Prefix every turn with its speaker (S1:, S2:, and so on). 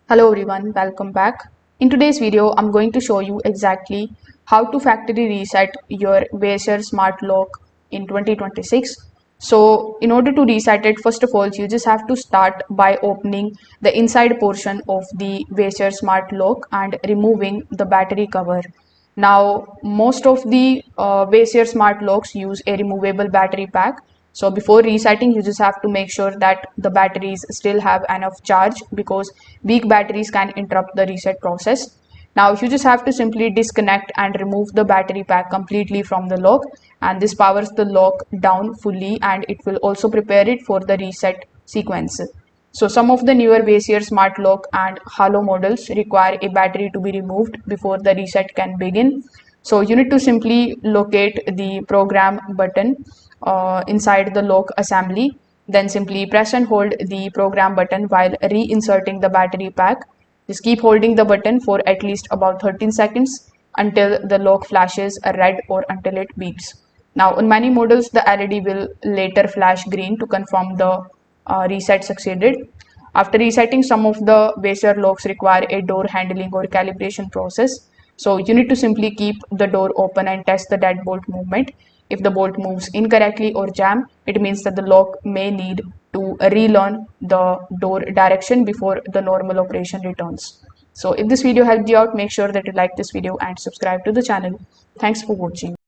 S1: Hello everyone, welcome back. In today's video, I'm going to show you exactly how to factory reset your Weiser smart lock in 2026. So in order to reset it, first of all, you just have to start by opening the inside portion of the Weiser smart lock and removing the battery cover. Now, most of the Weiser smart locks use a removable battery pack. So before resetting, you just have to make sure that the batteries still have enough charge because weak batteries can interrupt the reset process. Now you just have to simply disconnect and remove the battery pack completely from the lock, and this powers the lock down fully and it will also prepare it for the reset sequence. So some of the newer Weiser smart lock and halo models require a battery to be removed before the reset can begin. So you need to simply locate the program button inside the lock assembly. Then simply press and hold the program button while reinserting the battery pack. Just keep holding the button for at least about 13 seconds until the lock flashes a red or until it beeps. Now, on many models, the LED will later flash green to confirm the reset succeeded. After resetting, some of the Weiser locks require a door handling or calibration process. So you need to simply keep the door open and test the deadbolt movement. If the bolt moves incorrectly or jam, it means that the lock may need to relearn the door direction before the normal operation returns. So if this video helped you out, make sure that you like this video and subscribe to the channel. Thanks for watching.